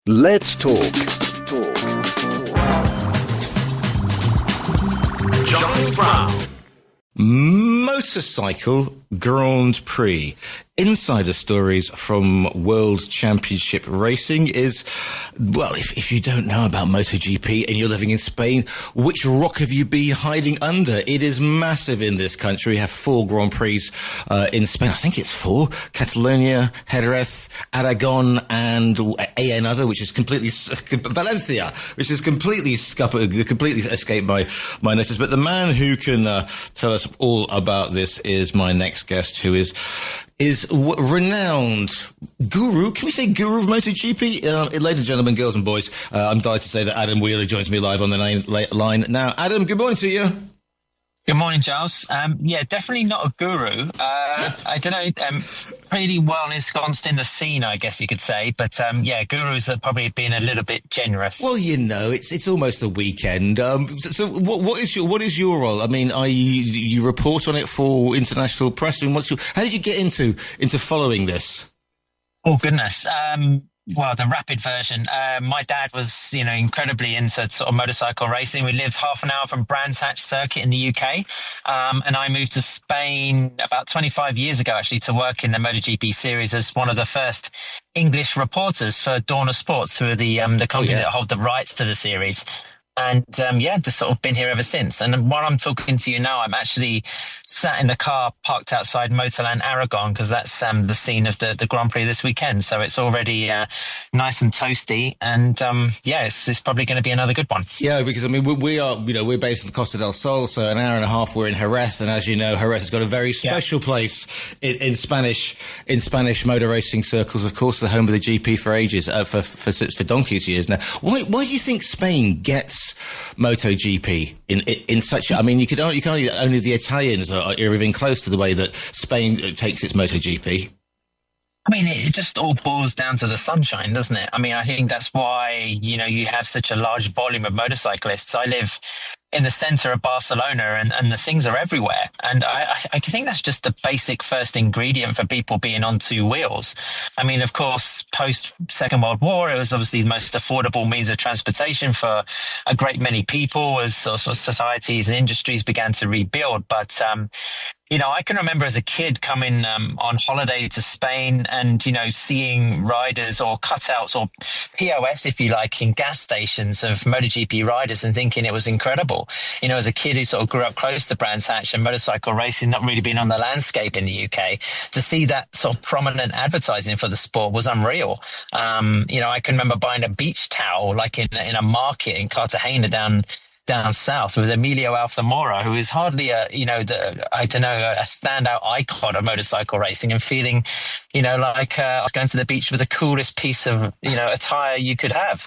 Let's talk. John Brown. Motorcycle Grand Prix. Insider stories from World Championship Racing is, well, if you don't know about MotoGP and you're living in Spain, which rock have you been hiding under? It is massive in this country. We have 4 Grand Prix in Spain. I think it's 4. Catalonia, Jerez, Aragon, and another, which is completely Valencia, which is completely escaped my notice. But the man who can tell us all about this is my next guest, who is renowned guru. Can we say guru of MotoGP? Ladies and gentlemen, girls and boys, I'm delighted to say that Adam Wheeler joins me live on the line now. Adam, good morning to you. Good morning, Giles. Yeah, definitely not a guru. I don't know, pretty well ensconced in the scene, I guess you could say. But yeah, gurus have probably been a little bit generous. Well, you know, it's almost the weekend. So what is your role? I mean, you report on it for international press. I mean, how did you get into following this? Oh goodness. Well, the rapid version. My dad was, incredibly into sort of motorcycle racing. We lived half an hour from Brands Hatch Circuit in the UK. And I moved to Spain about 25 years ago, actually, to work in the MotoGP series as one of the first English reporters for Dorna Sports, who are the company that hold the rights to the series. And just sort of been here ever since. And while I'm talking to you now, I'm actually sat in the car parked outside Motorland Aragon, because that's the scene of the Grand Prix this weekend. So it's already nice and toasty. And it's probably going to be another good one. Yeah, because I mean we're based in the Costa del Sol, so an hour and a half we're in Jerez, and as you know, Jerez has got a very special place in Spanish motor racing circles. Of course, the home of the GP for ages, for donkey's years now. Why do you think Spain gets MotoGP in such? I mean, you can only the Italians are even close to the way that Spain takes its MotoGP. I mean, it just all boils down to the sunshine, doesn't it? I mean, I think that's why, you have such a large volume of motorcyclists. I live in the center of Barcelona and the things are everywhere. And I think that's just the basic first ingredient for people being on 2 wheels. I mean, of course, post Second World War, it was obviously the most affordable means of transportation for a great many people as sort of societies and industries began to rebuild. But, I can remember as a kid coming on holiday to Spain and, seeing riders or cutouts or POS, if you like, in gas stations of MotoGP riders and thinking it was incredible. As a kid who sort of grew up close to Brands Hatch and motorcycle racing, not really being on the landscape in the UK, to see that sort of prominent advertising for the sport was unreal. I can remember buying a beach towel like in a market in Cartagena down south with Emilio Alfamora, who is hardly a standout icon of motorcycle racing, and feeling, like I was going to the beach with the coolest piece of, attire you could have.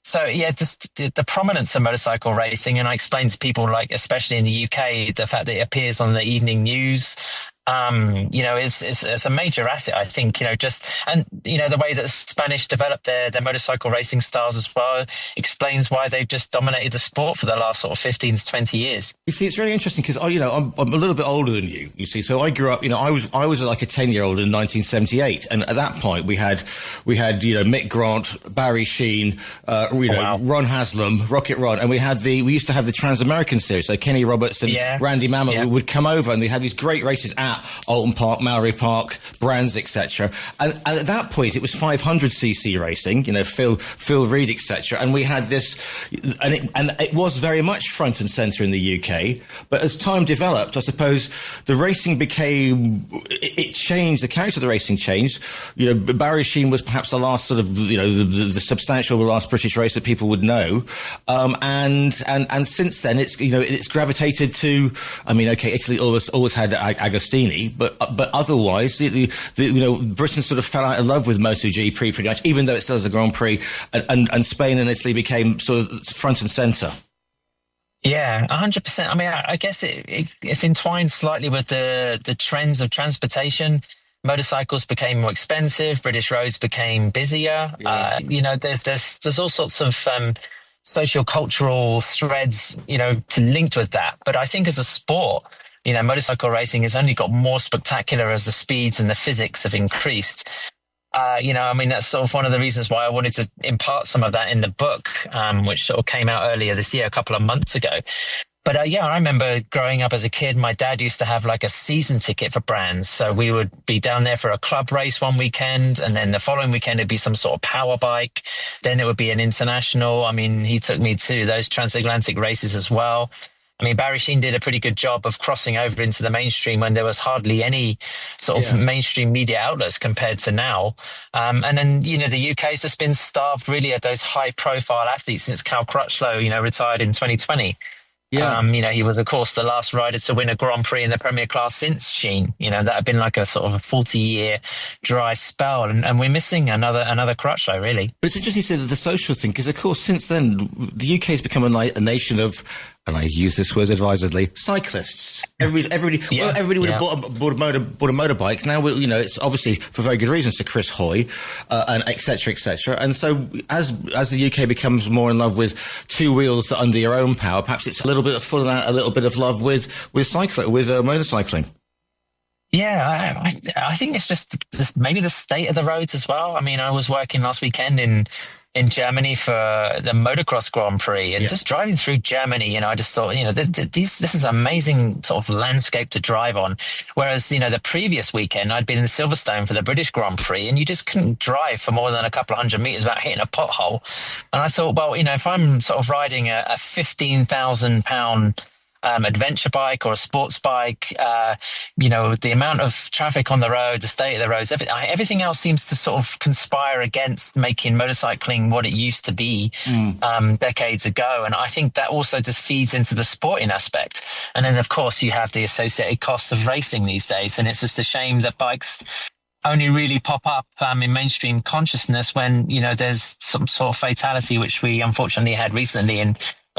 So yeah, just the prominence of motorcycle racing. And I explained to people, like, especially in the UK, the fact that it appears on the evening news, is a major asset, I think, the way that Spanish developed their motorcycle racing styles as well explains why they've just dominated the sport for the last sort of 15 to 20 years. You see, it's really interesting because, I'm a little bit older than you see. So I grew up, I was like a 10-year-old in 1978. And at that point we had Mick Grant, Barry Sheen, Ron Haslam, Rocket Ron. And we used to have the Trans-American series. So Kenny Roberts and Randy Mamet would come over, and they had these great races at Alton Park, Mallory Park, Brands, etc. And at that point, it was 500cc racing, Phil Reed, etc. And we had this, and it was very much front and centre in the UK. But as time developed, I suppose the racing it changed. The character of the racing changed. Barry Sheen was perhaps the last sort of, the substantial, the last British race that people would know. And since then, it's gravitated to. I mean, okay, Italy always had Agostini. But otherwise, Britain sort of fell out of love with MotoGP pretty much, even though it still has a Grand Prix, and Spain and Italy became sort of front and centre. Yeah, 100%. I mean, I guess it's entwined slightly with the trends of transportation. Motorcycles became more expensive. British roads became busier. Yeah. There's all sorts of social cultural threads, linked with that. But I think as a sport, motorcycle racing has only got more spectacular as the speeds and the physics have increased. I mean, that's sort of one of the reasons why I wanted to impart some of that in the book, which sort of came out earlier this year, a couple of months ago. But I remember growing up as a kid, my dad used to have like a season ticket for brands. So we would be down there for a club race one weekend, and then the following weekend it'd be some sort of power bike. Then it would be an international. I mean, he took me to those transatlantic races as well. I mean, Barry Sheene did a pretty good job of crossing over into the mainstream when there was hardly any sort of mainstream media outlets compared to now. And then, the UK's just been starved really of those high profile athletes since Cal Crutchlow, retired in 2020. Yeah. He was, of course, the last rider to win a Grand Prix in the Premier class since Sheene. That had been like a sort of a 40-year dry spell. And we're missing another Crutchlow, really. But it's interesting you said the social thing, because, of course, since then, the UK has become a nation of, and I use this word advisedly, cyclists. Everybody would have bought a motorbike. Now, it's obviously for very good reasons to Chris Hoy, and et cetera, et cetera. And so as the UK becomes more in love with two wheels that are under your own power, perhaps it's a little bit of fun and a little bit of love with motorcycling. Yeah, I think it's just maybe the state of the roads as well. I mean, I was working last weekend in Germany for the motocross Grand Prix, and just driving through Germany, I just thought, this is an amazing sort of landscape to drive on. Whereas, the previous weekend I'd been in Silverstone for the British Grand Prix, and you just couldn't drive for more than a couple of hundred meters without hitting a pothole. And I thought, well, if I'm sort of riding a 15,000-pound adventure bike or a sports bike, the amount of traffic on the road, the state of the roads, everything else seems to sort of conspire against making motorcycling what it used to be decades ago. And I think that also just feeds into the sporting aspect. And then, of course, you have the associated costs of racing these days. And it's just a shame that bikes only really pop up in mainstream consciousness when, there's some sort of fatality, which we unfortunately had recently in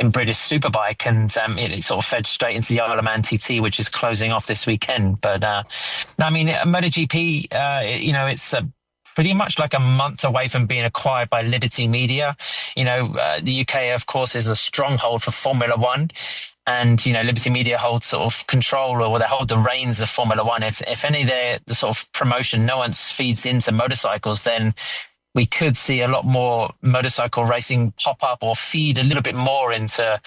British Superbike, and it sort of fed straight into the Isle of Man TT, which is closing off this weekend. But I mean, MotoGP, it's pretty much like a month away from being acquired by Liberty Media. The UK, of course, is a stronghold for Formula One. And, Liberty Media holds sort of control, or they hold the reins of Formula One. If any of the sort of promotion nuance feeds into motorcycles, then we could see a lot more motorcycle racing pop up or feed a little bit more into,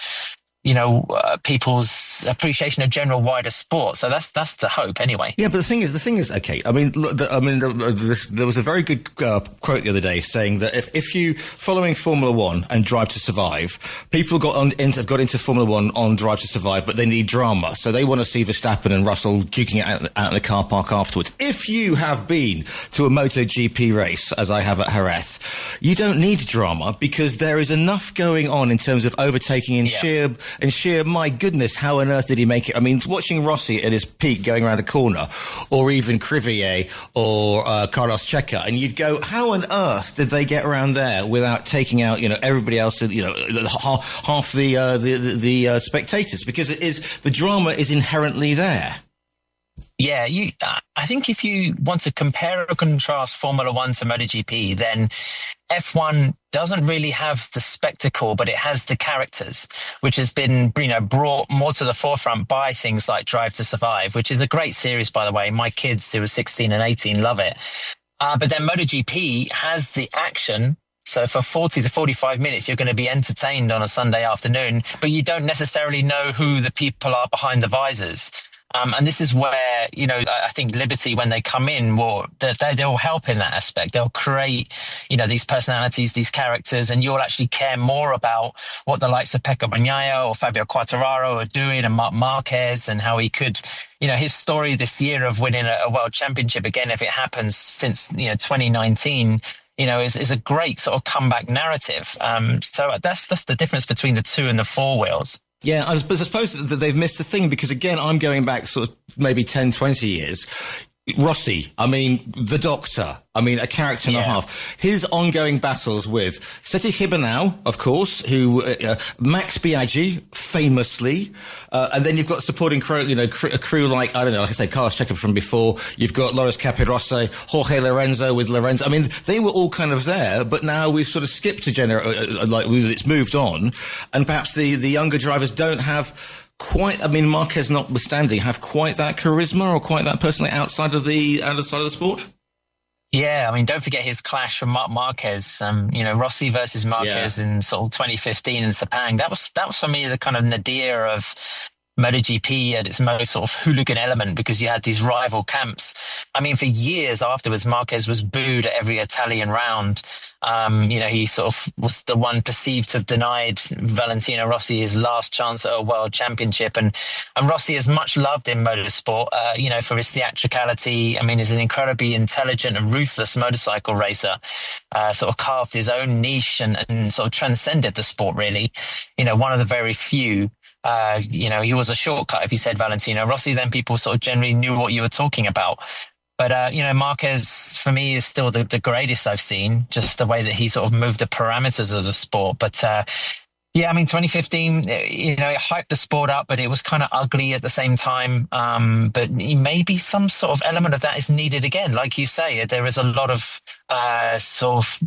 people's appreciation of general wider sport. So that's the hope anyway. Yeah, but the thing is, okay. I mean, there was a very good quote the other day saying that if you following Formula One and Drive to Survive, people have got into Formula One on Drive to Survive, but they need drama, so they want to see Verstappen and Russell duking it out in the car park afterwards. If you have been to a MotoGP race, as I have at Jerez, you don't need drama because there is enough going on in terms of overtaking and sheer, my goodness, how on earth did he make it? I mean, watching Rossi at his peak going around a corner, or even Crivier or Carlos Checa, and you'd go, how on earth did they get around there without taking out, everybody else, half the spectators? Because the drama is inherently there. Yeah, I think if you want to compare or contrast Formula One to MotoGP, then F1 doesn't really have the spectacle, but it has the characters, which has been, brought more to the forefront by things like Drive to Survive, which is a great series, by the way. My kids, who are 16 and 18, love it. But then MotoGP has the action. So for 40 to 45 minutes, you're going to be entertained on a Sunday afternoon, but you don't necessarily know who the people are behind the visors. And this is where, I think Liberty, when they come in, they'll help in that aspect. They'll create, these personalities, these characters, and you'll actually care more about what the likes of Pecco Bagnaia or Fabio Quartararo are doing, and Marc Marquez, and how he could, his story this year of winning a world championship again, if it happens, since, 2019, is a great sort of comeback narrative. So that's the difference between the two and the four wheels. Yeah, I suppose that they've missed the thing, because, again, I'm going back sort of maybe 10, 20 years. Rossi, the Doctor, a character and a half. His ongoing battles with Seti Hibernau, of course, who, Max Biaggi, famously, and then you've got supporting crew, a crew like, I don't know, like I say, Carlos Checa from before. You've got Loris Capirossi, Jorge Lorenzo with Lorenzo. They were all kind of there, but now we've sort of skipped a it's moved on, and perhaps the younger drivers don't have quite, Marquez notwithstanding, have quite that charisma or quite that personality outside of the sport? Yeah, I mean, don't forget his clash with Marc Marquez. Rossi versus Marquez in sort of 2015 in Sepang. That was for me the kind of nadir of MotoGP at its most sort of hooligan element, because you had these rival camps. I mean, for years afterwards, Marquez was booed at every Italian round. He sort of was the one perceived to have denied Valentino Rossi his last chance at a world championship. And Rossi is much loved in motorsport, for his theatricality. I mean, he's an incredibly intelligent and ruthless motorcycle racer, sort of carved his own niche and sort of transcended the sport, really. One of the very few. He was a shortcut. If you said Valentino Rossi, then people sort of generally knew what you were talking about. But, Marquez, for me, is still the greatest I've seen, just the way that he sort of moved the parameters of the sport. But, 2015, it hyped the sport up, but it was kind of ugly at the same time. But maybe some sort of element of that is needed again. Like you say, there is a lot of sort of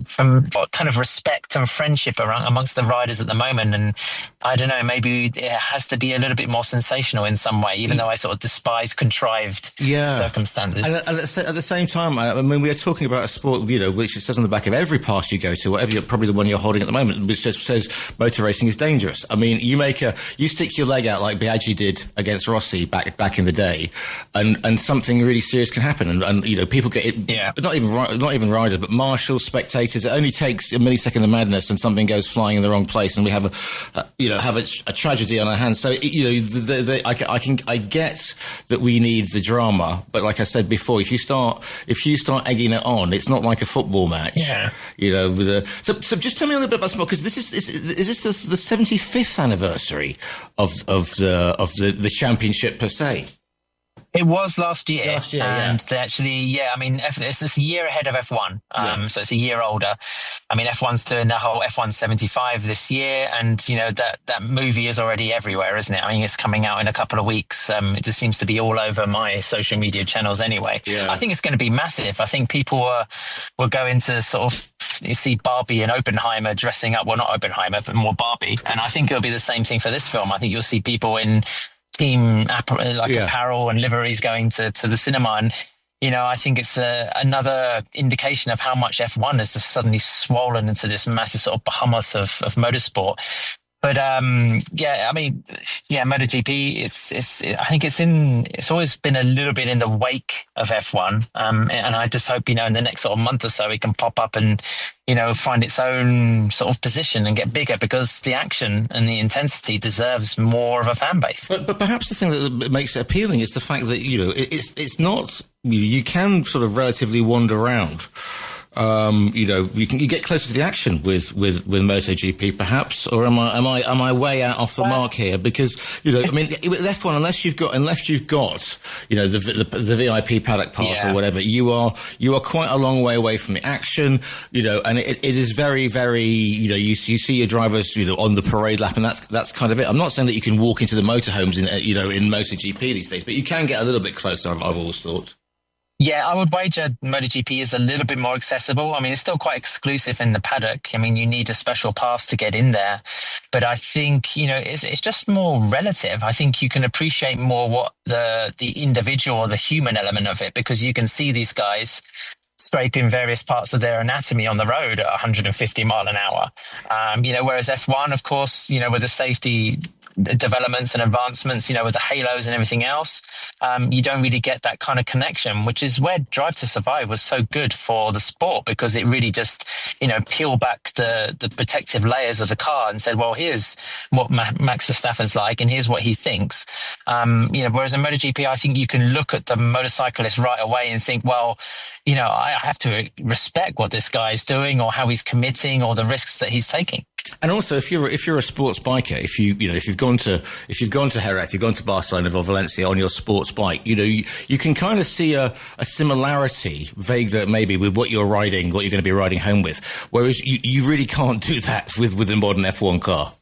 from kind of respect and friendship amongst the riders at the moment. And I don't know, maybe it has to be a little bit more sensational in some way, even though I sort of despise contrived circumstances. And at the same time, I mean, we are talking about a sport, which it says on the back of every pass you go to, whatever probably the one you're holding at the moment, which says motor racing is dangerous. I mean, you stick your leg out like Biaggi did against Rossi back in the day, and something really serious can happen. And people get it. Yeah. Not even riders, but marshals, spectators. It only takes a millisecond of madness, and something goes flying in the wrong place, and we have a tragedy on our hands. So I get that we need the drama, but like I said before, if you start egging it on, it's not like a football match. Yeah. So just tell me a little bit about sport, because this is the 75th anniversary of the championship per se. It was last year, and yeah. It's this year ahead of F1, so it's a year older. I mean, F1's doing the whole F1 75 this year, and that movie is already everywhere, isn't it? I mean, it's coming out in a couple of weeks. It just seems to be all over my social media channels anyway. Yeah. I think it's going to be massive. I think people will go into sort of see Barbie and Oppenheimer dressing up. Well, not Oppenheimer, but more Barbie. And I think it'll be the same thing for this film. I think you'll see people in team apparel and liveries going to the cinema. And, I think it's another indication of how much F1 has just suddenly swollen into this massive sort of behemoth of motorsport. But MotoGP, I think it's always been a little bit in the wake of F1. And I just hope, in the next sort of month or so, it can pop up and, find its own sort of position and get bigger, because the action and the intensity deserves more of a fan base. But perhaps the thing that makes it appealing is the fact that, it's not, you can sort of relatively wander around. You get closer to the action with MotoGP, perhaps, or am I way out off the mark here? Because with F1, unless you've got the VIP paddock pass or whatever, you are quite a long way away from the action. And it is very, very you see your drivers on the parade lap, and that's kind of it. I'm not saying that you can walk into the motorhomes in MotoGP these days, but you can get a little bit closer. I've always thought. Yeah, I would wager MotoGP is a little bit more accessible. I mean, it's still quite exclusive in the paddock. I mean, you need a special pass to get in there. But I think, it's just more relative. I think you can appreciate more what the individual or the human element of it, because you can see these guys scraping various parts of their anatomy on the road at 150 mile an hour. Whereas F1, of course, with the safety developments and advancements, with the halos and everything else, you don't really get that kind of connection, which is where Drive to Survive was so good for the sport, because it really just, peeled back the protective layers of the car and said, well, here's what Max Verstappen's like, and here's what he thinks. Whereas in MotoGP, I think you can look at the motorcyclist right away and think, well, I have to respect what this guy is doing, or how he's committing, or the risks that he's taking. And also, if you're a sports biker, if you've gone to Jerez, you've gone to Barcelona or Valencia on your sports bike, you can kind of see a similarity, vague that maybe, with what you're riding, what you're going to be riding home with. Whereas you really can't do that with a modern F1 car.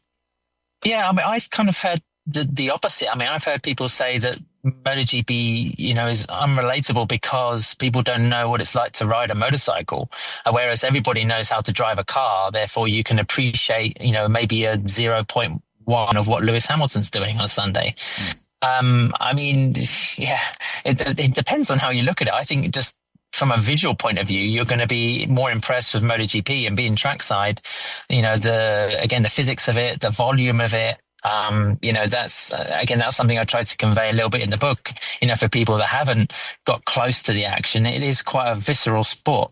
Yeah, I mean, I've kind of heard the opposite. I mean, I've heard people say that MotoGP, is unrelatable because people don't know what it's like to ride a motorcycle, whereas everybody knows how to drive a car. Therefore, you can appreciate, maybe a 0.1 of what Lewis Hamilton's doing on a Sunday. I mean, yeah, it depends on how you look at it. I think just from a visual point of view, you're going to be more impressed with MotoGP and being trackside. The physics of it, the volume of it. That's something I tried to convey a little bit in the book. For people that haven't got close to the action, it is quite a visceral sport.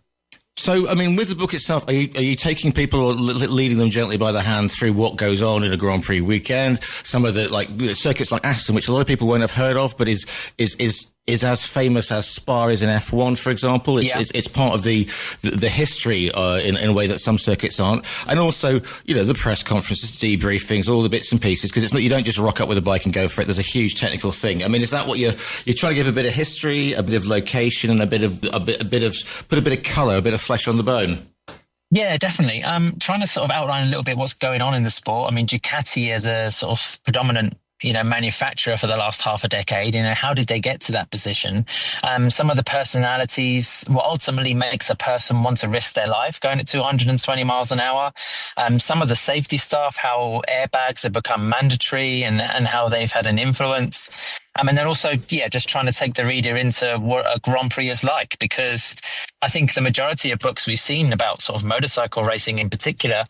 So, I mean, with the book itself, are you taking people or leading them gently by the hand through what goes on in a Grand Prix weekend? Some of the circuits like Aston, which a lot of people won't have heard of, but is as famous as Spa is in F1, for example. It's part of the history in a way that some circuits aren't. And also, the press conferences, debriefings, all the bits and pieces, because you don't just rock up with a bike and go for it. There's a huge technical thing. I mean, is that what you're trying to give a bit of history, a bit of location, and put a bit of colour, a bit of flesh on the bone? Yeah, definitely. Trying to sort of outline a little bit what's going on in the sport. I mean, Ducati are the sort of predominant manufacturer for the last half a decade. How did they get to that position? Some of the personalities, what ultimately makes a person want to risk their life going at 220 miles an hour. Some of the safety stuff, how airbags have become mandatory and how they've had an influence. And then also, just trying to take the reader into what a Grand Prix is like, because I think the majority of books we've seen about sort of motorcycle racing in particular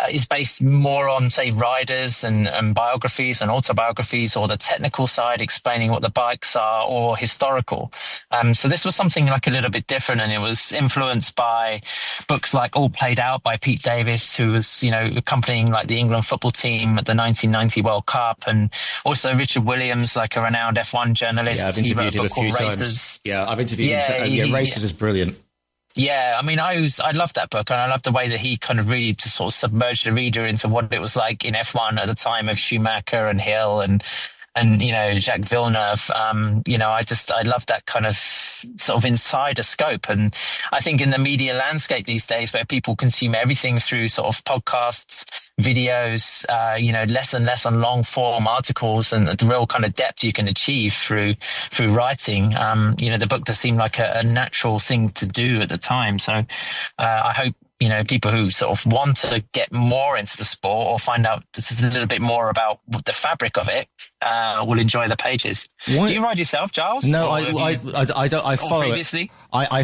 is based more on, say, riders and biographies and autobiographies, or the technical side explaining what the bikes are, or historical. So this was something like a little bit different, and it was influenced by books like All Played Out by Pete Davis, who was, accompanying like the England football team at the 1990 World Cup, and also Richard Williams, like a renowned F1 journalist. Yeah, I've interviewed him a few times. Yeah, I've interviewed him. Races is brilliant. Yeah, I mean, I loved that book, and I loved the way that he kind of really just sort of submerged the reader into what it was like in F1 at the time of Schumacher and Hill and Jacques Villeneuve. I love that kind of sort of insider scope. And I think in the media landscape these days, where people consume everything through sort of podcasts, videos, less and less on long form articles, and the real kind of depth you can achieve through writing, the book does seem like a natural thing to do at the time. So I hope people who sort of want to get more into the sport or find out this is a little bit more about the fabric of it will enjoy the pages. What? Do you ride yourself, Giles? No, I don't. I follow previously? it. I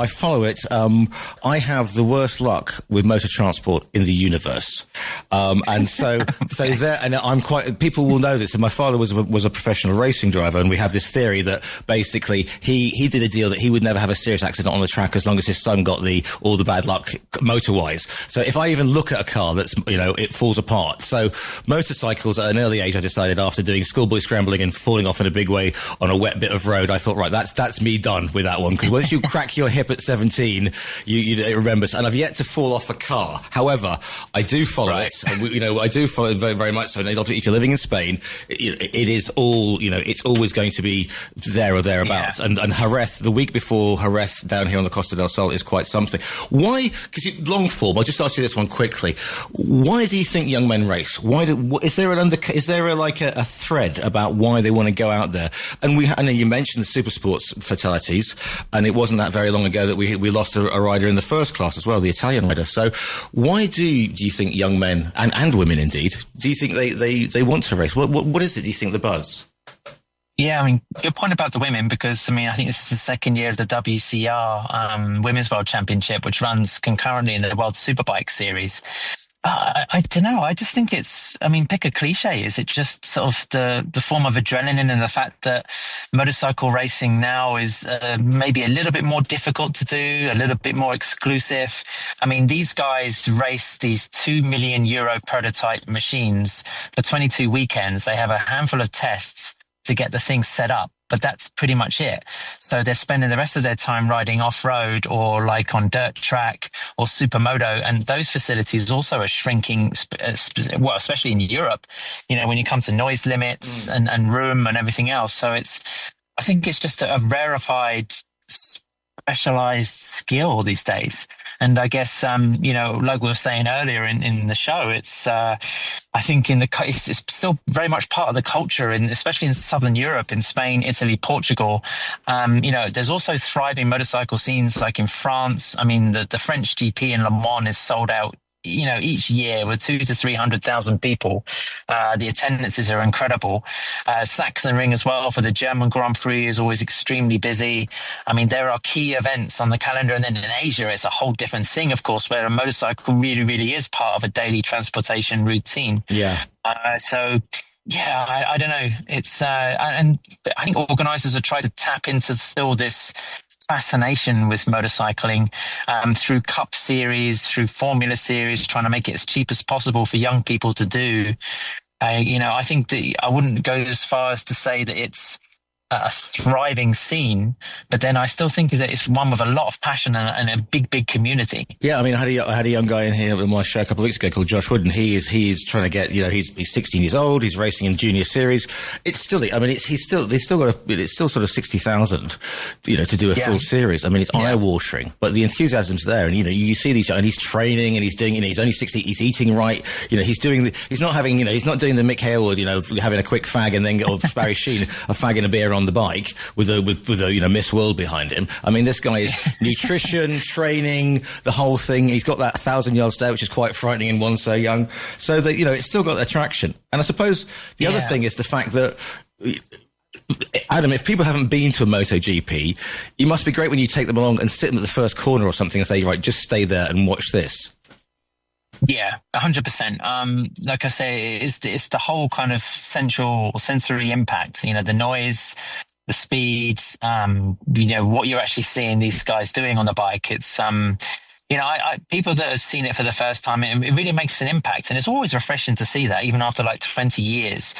follow it. I have the worst luck with motor transport in the universe, and so there. And I'm quite. People will know this. And my father was a professional racing driver, and we have this theory that basically he did a deal that he would never have a serious accident on the track as long as his son got all the bad luck motor-wise. So if I even look at a car that's, it falls apart. So motorcycles at an early age, I decided after doing schoolboy scrambling and falling off in a big way on a wet bit of road, I thought, right, that's me done with that one. Because once you crack your hip at 17, it remembers. And I've yet to fall off a car. However, I do follow it. I do follow it very, very much so. And if you're living in Spain, it is all, it's always going to be there or thereabouts. Yeah. And Jerez, the week before Jerez down here on the Costa del Sol is quite something. Why? Because long form. I'll just ask you this one quickly. Why do you think young men race? Is there a thread about why they want to go out there? And you mentioned the super sports fatalities, and it wasn't that very long ago that we lost a rider in the first class as well, the Italian rider. So why do you think young men and women indeed, do you think they want to race? What is it, do you think, the buzz? Yeah, I mean, good point about the women, because, I think this is the second year of the WCR Women's World Championship, which runs concurrently in the World Superbike Series. I don't know. I just think pick a cliche. Is it just sort of the form of adrenaline and the fact that motorcycle racing now is maybe a little bit more difficult to do, a little bit more exclusive? I mean, these guys race these €2 million prototype machines for 22 weekends. They have a handful of tests to get the thing set up, but that's pretty much it. So they're spending the rest of their time riding off-road or like on dirt track or supermoto, and those facilities also are shrinking, especially in Europe, when you come to noise limits and room and everything else. So I think it's just a rarefied, specialized skill these days. And I guess, like we were saying earlier in the show, it's, I think it's still very much part of the culture, and especially in Southern Europe, in Spain, Italy, Portugal. There's also thriving motorcycle scenes like in France. I mean, the French GP in Le Mans is sold out each year with 200,000 to 300,000 people. The attendances are incredible. Sachsenring as well for the German Grand Prix is always extremely busy. I mean, there are key events on the calendar, and then in Asia, it's a whole different thing, of course, where a motorcycle really, really is part of a daily transportation routine. Yeah. I don't know. It's and I think organisers are trying to tap into still this fascination with motorcycling through Cup Series, through Formula Series, trying to make it as cheap as possible for young people to do. I think that I wouldn't go as far as to say that it's a thriving scene, but then I still think that it's one with a lot of passion and a big, big community. Yeah, I mean, I had a young guy in here in my show a couple of weeks ago called Josh Wood, and he's trying to get, he's 16 years old, he's racing in junior series. It's still, I mean, it's still sort of 60,000, to do a full series. I mean, it's eye-watering, but the enthusiasm's there, and you see these, and he's training, and he's doing, he's only 60, he's eating right, he's doing he's not doing the Mick Harewood, having a quick fag and then, or Barry Sheen, a fag and a beer on the bike with a Miss World behind him. I mean, this guy is nutrition, training, the whole thing. He's got that 1,000-yard stare, which is quite frightening in one so young. So that it's still got attraction. And I suppose the other thing is the fact that, Adam, if people haven't been to a MotoGP, it must be great when you take them along and sit them at the first corner or something and say, right, just stay there and watch this. Yeah, 100%. Like I say, it's the whole kind of sensory impact, the noise, the speed, what you're actually seeing these guys doing on the bike. It's, people that have seen it for the first time, it really makes an impact. And it's always refreshing to see that, even after like 20 years.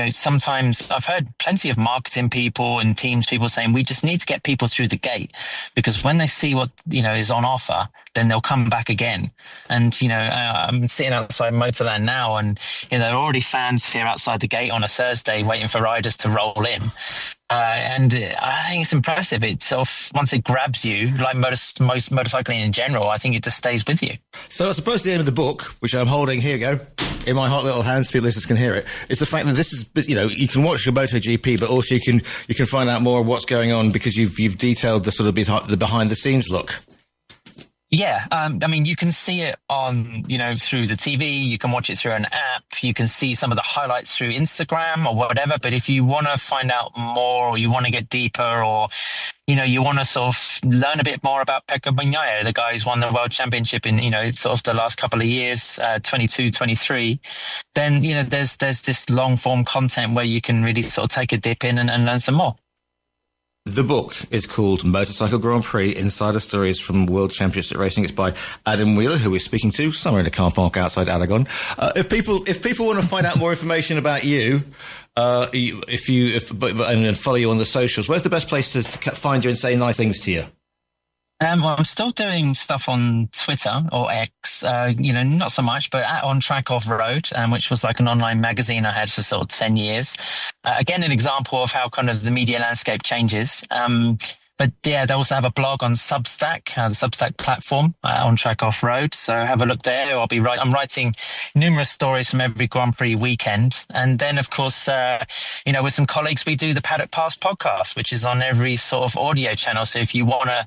Sometimes I've heard plenty of marketing people and teams people saying, we just need to get people through the gate, because when they see what, is on offer, then they'll come back again. And, I'm sitting outside Motorland now, and, there are already fans here outside the gate on a Thursday waiting for riders to roll in. And I think it's impressive. It sort of, once it grabs you, like most motorcycling in general, I think it just stays with you. So I suppose the aim of the book, which I'm holding, here you go, in my hot little hands, people listeners can hear it, is the fact that this is, you can watch your MotoGP, but also you can find out more of what's going on because you've detailed the sort of the behind the scenes look. Yeah, I mean, you can see it on, through the TV, you can watch it through an app, you can see some of the highlights through Instagram or whatever. But if you want to find out more, or you want to get deeper, or, you want to sort of learn a bit more about Pecco Bagnaia, the guy who's won the world championship in, sort of the last couple of years, 22, 23, then, there's this long form content where you can really sort of take a dip in and learn some more. The book is called Motorcycle Grand Prix, Insider Stories from World Championship Racing. It's by Adam Wheeler, who we're speaking to somewhere in a car park outside Aragon. If people want to find out more information about you, and follow you on the socials, where's the best place to find you and say nice things to you? Well, I'm still doing stuff on Twitter or X, not so much, but On Track Off Road, which was like an online magazine I had for sort of 10 years. Again, an example of how kind of the media landscape changes. But yeah, they also have a blog on Substack, the Substack platform, On Track Off Road. So have a look there. I'm writing numerous stories from every Grand Prix weekend. And then, of course, with some colleagues, we do the Paddock Pass podcast, which is on every sort of audio channel. So if you want a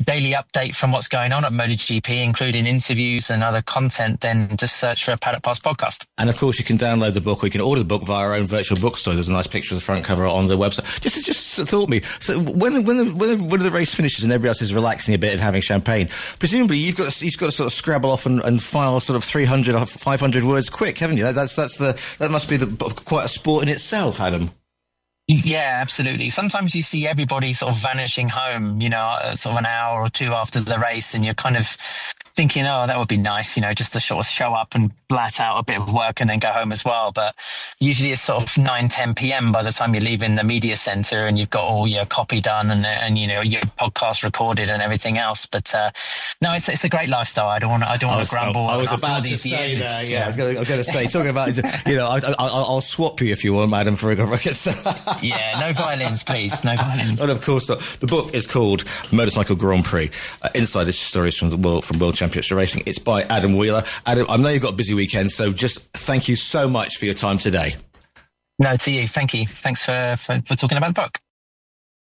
daily update from what's going on at MotoGP, including interviews and other content, then just search for a Paddock Pass podcast. And of course, you can download the book, or you can order the book via our own virtual bookstore. There's a nice picture of the front cover on the website. Just thought me. So when the race finishes and everybody else is relaxing a bit and having champagne, presumably you've got to sort of scrabble off and file sort of 300 or 500 words quick, haven't you? That must be quite a sport in itself, Adam. Yeah, absolutely. Sometimes you see everybody sort of vanishing home, sort of an hour or two after the race, and you're kind of thinking, oh, that would be nice, just to sort of show up and blat out a bit of work and then go home as well. But usually it's sort of 9, 10 p.m. by the time you leave in the media center and you've got all your copy done and your podcast recorded and everything else. But no, it's a great lifestyle. I don't want to grumble. I was about to say that. Yeah, I was going to say, talking about, I'll swap you if you want, madam, for a Yeah, no violins, please. No violins. And of course, the book is called Motorcycle Grand Prix, Insider Stories from World Championship Racing. It's by Adam Wheeler. Adam, I know you've got a busy weekend, so just thank you so much for your time today. No, to you. Thank you. Thanks for talking about the book.